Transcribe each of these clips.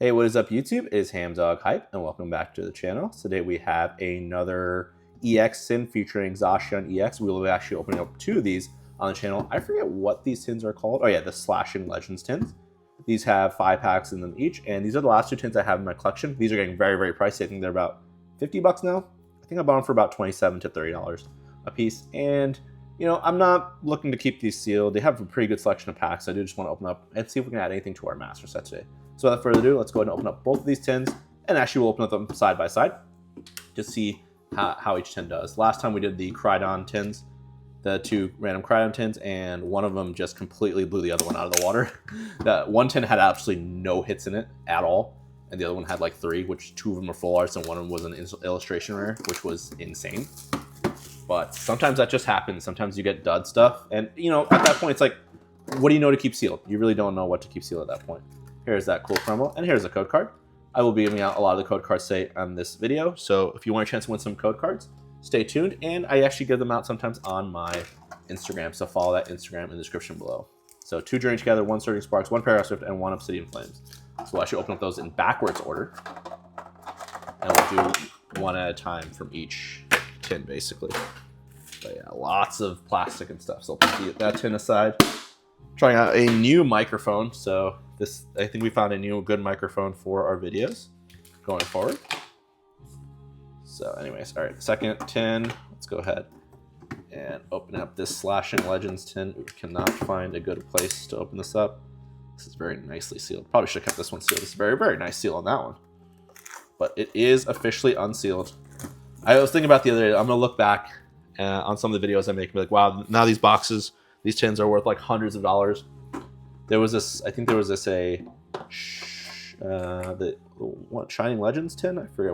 Hey, what is up YouTube? It is HamDawg Hype, and welcome back to the channel. Today we have another EX tin featuring Zacian EX. We will be actually opening up two of these on the channel. I forget what these tins are called. Oh yeah, the Slashing Legends tins. These have 5 packs in them each, and these are the last two tins I have in my collection. These are getting very, very pricey. I think they're about 50 bucks now. I think I bought them for about $27 to $30 a piece. And you know, I'm not looking to keep these sealed. They have a pretty good selection of packs. I do just want to open up and see if we can add anything to our master set today. So without further ado, let's go ahead and open up both of these tins, and actually we'll open up them side by side to see how each tin does. Last time we did the Crydon tins, the two random Crydon tins, and one of them just completely blew the other one out of the water. That one tin had absolutely no hits in it at all, and the other one had like 3, which 2 of them were full arts and one of them was an illustration rare, which was insane. But sometimes that just happens. Sometimes you get dud stuff, and you know, at that point it's like, what do you know to keep sealed? You really don't know what to keep sealed at that point. Here's that cool promo, and here's a code card. I will be giving out a lot of the code cards today on this video, so if you want a chance to win some code cards, stay tuned, and I actually give them out sometimes on my Instagram, so follow that Instagram in the description below. So 2 Journey Together, 1 Surging Sparks, 1 Paragraph Swift, and 1 Obsidian Flames. So we'll actually open up those in backwards order, and we'll do one at a time from each tin, basically. But yeah, lots of plastic and stuff, so I'll put that tin aside. Trying out a new microphone, so I think we found a new good microphone for our videos going forward. So anyways, all right, second tin, let's go ahead and open up this Slashing Legends tin. We cannot find a good place to open this up. This is very nicely sealed. Probably should have kept this one sealed. It's a very, very nice seal on that one. But it is officially unsealed. I was thinking about the other day, I'm gonna look back on some of the videos I make and be like, wow, now these boxes, these tins are worth like hundreds of dollars. There was this, I think there was this the Shining Legends tin. I forget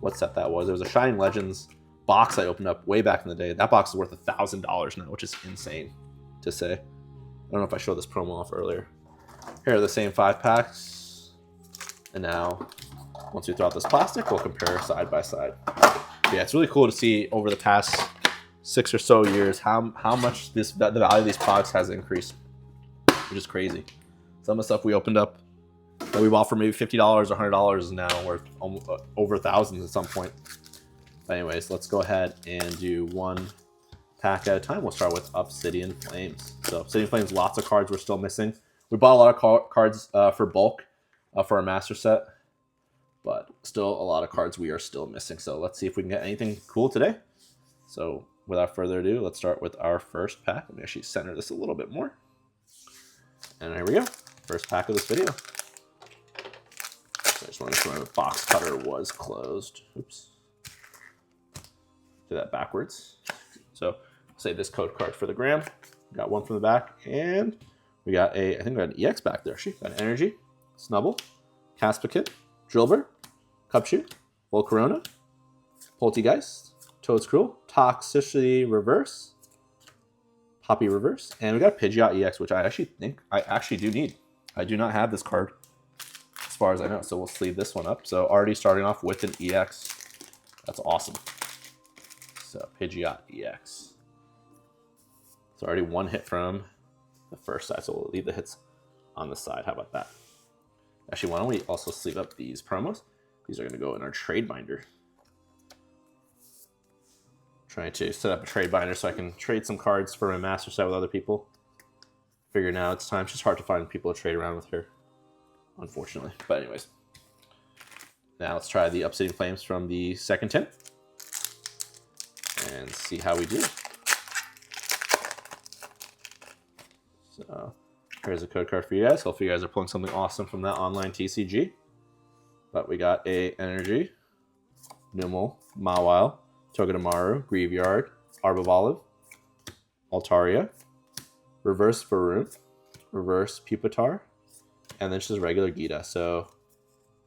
what set that was. There was a Shining Legends box I opened up way back in the day. That box is worth $1,000 now, which is insane to say. I don't know if I showed this promo off earlier. Here are the same 5 packs, and now once we throw out this plastic, we'll compare side by side. Yeah, it's really cool to see over the past 6 or so years how much the value of these products has increased, which is crazy. Some of the stuff we opened up that we bought for maybe $50 or $100 is now worth almost over thousands at some point. But anyways, let's go ahead and do 1 pack at a time. We'll start with Obsidian Flames. So Obsidian Flames, lots of cards we're still missing. We bought a lot of cards for bulk for our master set, but still a lot of cards we are still missing. So let's see if we can get anything cool today. So without further ado, let's start with our first pack. Let me actually center this a little bit more. And here we go. First pack of this video. So I just want to make sure the box cutter was closed. Oops. Do that backwards. So save this code card for the gram. Got 1 from the back, and we got I think we got an EX back there. Actually, got an Energy, Snubble, Caspakit, Drillbur, Cupshoe, Volcarona, Poltegeist, Toad's Cruel, Toxicity Reverse, Poppy Reverse, and we got Pidgeot EX, which I actually think I actually do need. I do not have this card as far as I know, so we'll sleeve this one up. So already starting off with an EX. That's awesome. So Pidgeot EX. It's already 1 hit from the first side, so we'll leave the hits on the side. How about that? Actually, why don't we also sleeve up these promos? These are going to go in our trade binder. Trying to set up a trade binder so I can trade some cards for my master set with other people. Figure now it's time. It's just hard to find people to trade around with here, unfortunately. But anyways, now let's try the Obsidian Flames from the second tin and see how we do. So here's a code card for you guys. Hopefully you guys are pulling something awesome from that online TCG. But we got a Energy, Numel, Mawile, Togedemaru, Graveyard, Arbolive, Altaria, Reverse Varun, Reverse Pupitar, and then just regular Gita. So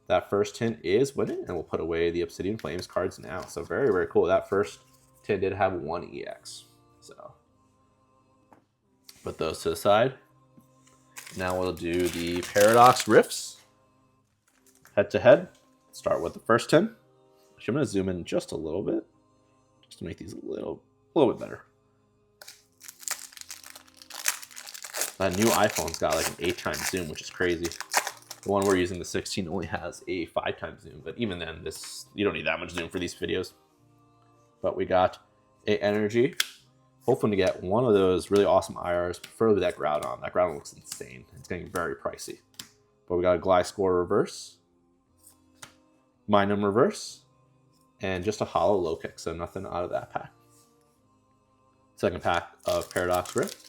that first tin is winning, and we'll put away the Obsidian Flames cards now. So very, very cool. That first tin did have 1 EX. So put those to the side. Now we'll do the Paradox Rifts. Head to head. Start with the first tin. Actually, I'm going to zoom in just a little bit, just to make these a little bit better. That new iPhone's got like an 8x zoom, which is crazy. The one we're using, the 16, only has a 5x zoom, but even then, you don't need that much zoom for these videos. But we got a energy, hoping to get one of those really awesome IRs, preferably that Groudon. That Groudon looks insane. It's getting very pricey. But we got a Gliscor reverse, Minun reverse, and just a hollow low kick, so nothing out of that pack. Second pack of Paradox Rift.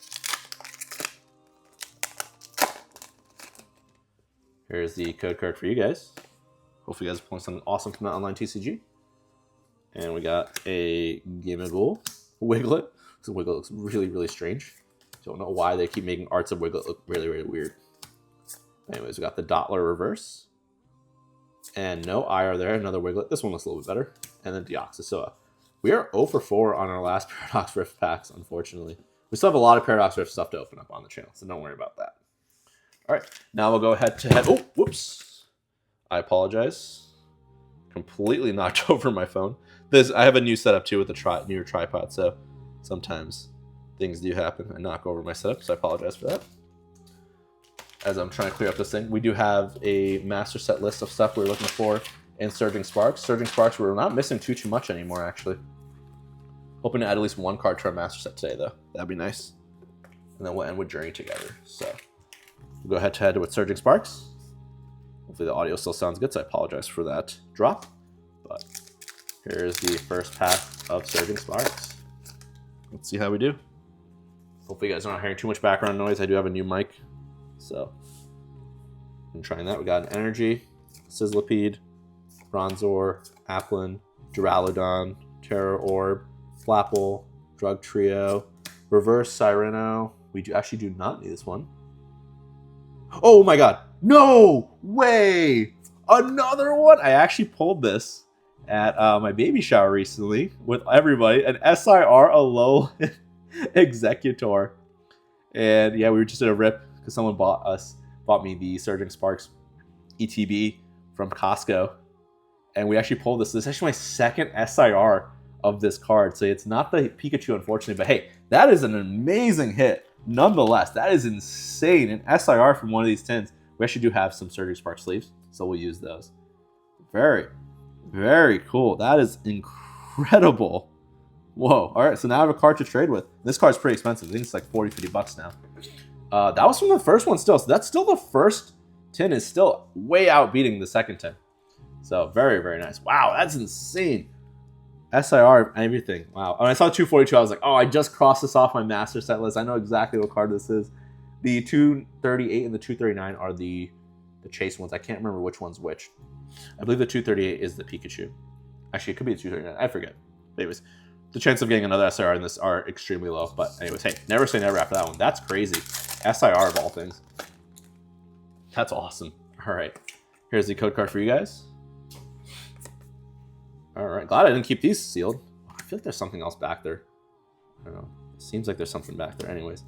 Here's the code card for you guys. Hopefully you guys are pulling something awesome from that online TCG. And we got a Gimmighoul Wiglet. So Wiglet looks really, really strange. Don't know why they keep making arts of Wiglet look really, really weird. Anyways, we got the Dottler reverse. And no IR there, another Wiglet. This one looks a little bit better. And then Deoxys. We are 0 for 4 on our last Paradox Rift packs, unfortunately. We still have a lot of Paradox Rift stuff to open up on the channel, so don't worry about that. All right, now we'll go head to head. Oh, whoops. I apologize. Completely knocked over my phone. I have a new setup too with the newer tripod, so sometimes things do happen. I knock over my setup, so I apologize for that. As I'm trying to clear up this thing, we do have a master set list of stuff we're looking for in Surging Sparks. Surging Sparks, we're not missing too much anymore, actually. Hoping to add at least one card to our master set today, though. That'd be nice. And then we'll end with Journey together. So we'll go head to head with Surging Sparks. Hopefully the audio still sounds good, so I apologize for that drop. But here's the first pack of Surging Sparks. Let's see how we do. Hopefully you guys are not hearing too much background noise. I do have a new mic, so I'm trying that. We got an Energy, Sizzlipede, Bronzor, Applin, Duraludon, Terra Orb, Flapple, Drug Trio, Reverse Sireno. We actually do not need this one. Oh my god. No way! Another one? I actually pulled this at my baby shower recently with everybody. An SIR Alolan Executor. And yeah, we were just in a rip because someone bought me the Surging Sparks ETB from Costco. And we actually pulled this. This is actually my second SIR of this card. So it's not the Pikachu, unfortunately. But hey, that is an amazing hit. Nonetheless, that is insane. An SIR from one of these tins. We actually do have some Surging Spark sleeves, so we'll use those. Very, very cool. That is incredible. Whoa. All right, so now I have a card to trade with. This card's pretty expensive. I think it's like 40, 50 bucks now. That was from the first one still. So that's still the first tin is still way out beating the second tin. So very, very nice. Wow, that's insane. SIR, everything. Wow. When I saw 242, I was like, oh, I just crossed this off my master set list. I know exactly what card this is. The 238 and the 239 are the chase ones. I can't remember which one's which. I believe the 238 is the Pikachu. Actually, it could be the 239. I forget. Anyways, the chance of getting another SIR in this are extremely low. But anyways, hey, never say never after that one. That's crazy. SIR of all things. That's awesome. All right. Here's the code card for you guys. All right. Glad I didn't keep these sealed. I feel like there's something else back there. I don't know. Seems like there's something back there. Anyways.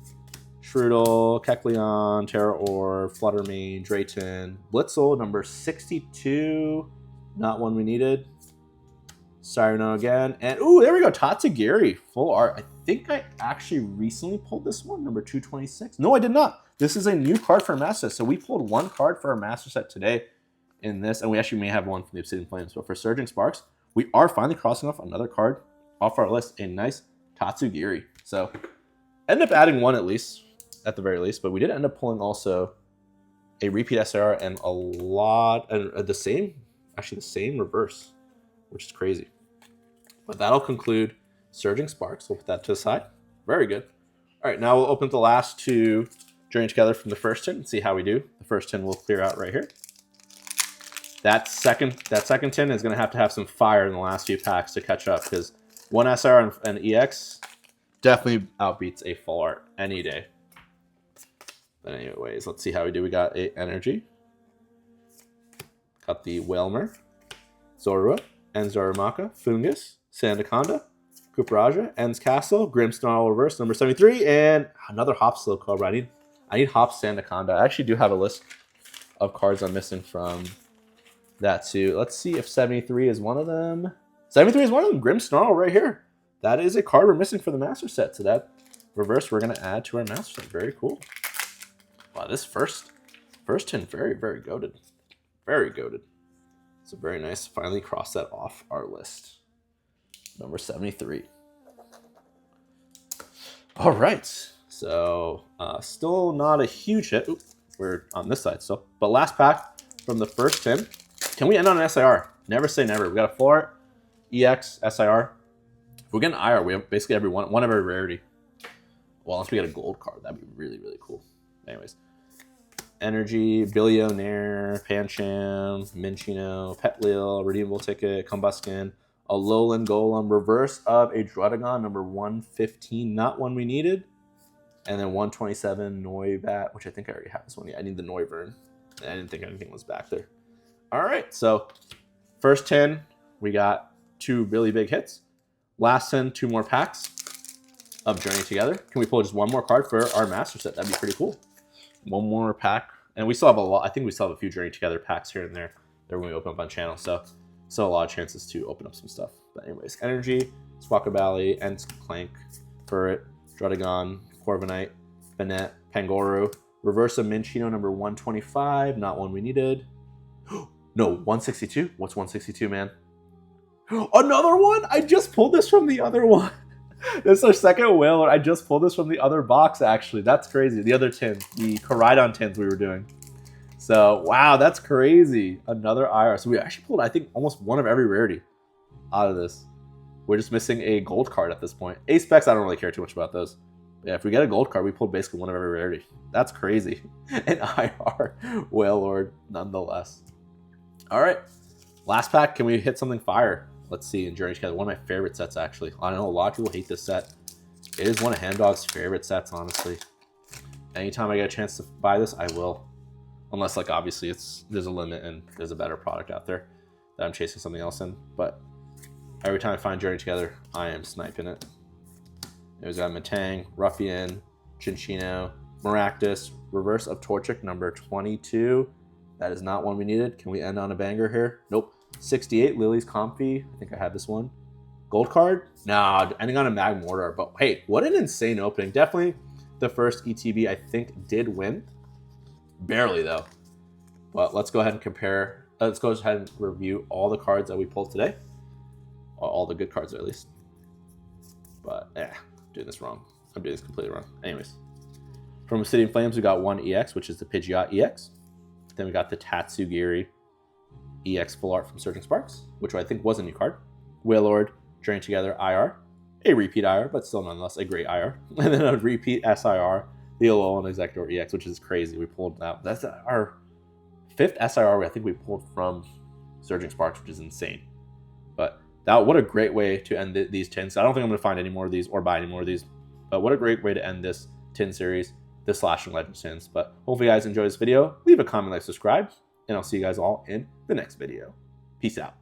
Shroodle, Kecleon, Terra Orb, Fluttermane, Drayton, Blitzel, number 62. Not one we needed. Sireno again. And, ooh, there we go. Tatsugiri, full art. I think I actually recently pulled this one, number 226. No, I did not. This is a new card for our master set. So we pulled one card for our master set today in this. And we actually may have one from the Obsidian Flames. But for Surging Sparks, we are finally crossing off another card off our list. A nice Tatsugiri. So end up adding one at least, at the very least. But we did end up pulling also a repeat SR and a lot, the same reverse, which is crazy. But that'll conclude Surging Sparks. We'll put that to the side. Very good. All right, now we'll open the last two Journey Together from the first tin and see how we do. The first tin will clear out right here. That second tin is going to have some fire in the last few packs to catch up, because one SR and EX definitely outbeats a full art any day. But anyways, let's see how we do. We got a Energy. Got the Whelmer, Zorua, Enzorumaka, Fungus, Sandaconda, Kuparaja, Ends Castle, Grimmsnarl Reverse, number 73, and another Hop Slow card. I need Hop Sandaconda. I actually do have a list of cards I'm missing from that too. Let's see if 73 is one of them. 73 is one of them. Grimmsnarl right here. That is a card we're missing for the master set. So that reverse we're going to add to our master set. Very cool. Wow, this first First tin, very, very goated. Very goated. So very nice. Finally cross that off our list. Number 73. All right. So still not a huge hit. Ooh, we're on this side still. But last pack from the first tin. Can we end on an SIR? Never say never. We got a full art, EX, SIR. If we get an IR, we have basically one of every rarity. Well, unless we get a gold card, that'd be really, really cool. Anyways. Energy, Billionaire, Pancham, Minchino, Petlil, Redeemable Ticket, Combuskin, a Alolan Golem, reverse of a Druddigon, number 115, not one we needed. And then 127, Noibat, which I think I already have this one. Yeah, I need the Noivern. I didn't think anything was back there. All right, so first 10, we got 2 really big hits. Last 10, 2 more packs of Journey Together. Can we pull just one more card for our Master Set? That'd be pretty cool. One more pack. And we still have a lot. I think we still have a few Journey Together packs here and there when we open up on channel. So still a lot of chances to open up some stuff. But anyways, Energy, Swakabali, Clank, Furret, Druddigon, Corviknight, Banette, Pangoro, reverse of Minchino, number 125, not one we needed. No, 162? What's 162, man? Another one? I just pulled this from the other one. This is our second whale. I just pulled this from the other box, actually. That's crazy. The other tin, the Koraidon tins we were doing. So, wow, that's crazy. Another IR. So we actually pulled, I think, almost one of every rarity out of this. We're just missing a gold card at this point. A-Specs, I don't really care too much about those. Yeah, if we get a gold card, we pulled basically one of every rarity. That's crazy. An IR Whale Lord, nonetheless. All right, last pack. Can we hit something fire? Let's see, in Journey Together. One of my favorite sets, actually. I know a lot of people hate this set. It is one of HamDawg's favorite sets, honestly. Anytime I get a chance to buy this, I will. Unless, like, obviously, there's a limit and there's a better product out there that I'm chasing something else in. But every time I find Journey Together, I am sniping it. There's got Matang, Ruffian, Chinchino, Maractus, reverse of Torchic, number 22. That is not one we needed. Can we end on a banger here? Nope. 68, Lily's Comfy. I think I had this one. Gold card? Nah, ending on a Magmortar. But hey, what an insane opening. Definitely the first ETB I think did win. Barely though. But let's go ahead and compare. Let's go ahead and review all the cards that we pulled today. All the good cards at least. But I'm doing this wrong. I'm doing this completely wrong. Anyways. From Obsidian Flames, we got one EX, which is the Pidgeot EX. Then we got the Tatsugiri EX Full Art from Surging Sparks, which I think was a new card. Wailord, Journey Together IR, a repeat IR, but still nonetheless a great IR. And then a repeat SIR, the Alolan Executor EX, which is crazy. We pulled that. That's our 5th SIR I think we pulled from Surging Sparks, which is insane. But what a great way to end these tins. I don't think I'm going to find any more of these or buy any more of these. But what a great way to end this tin series, this Slashing Legends tins. But hopefully you guys enjoyed this video. Leave a comment, like, subscribe. And I'll see you guys all in the next video. Peace out.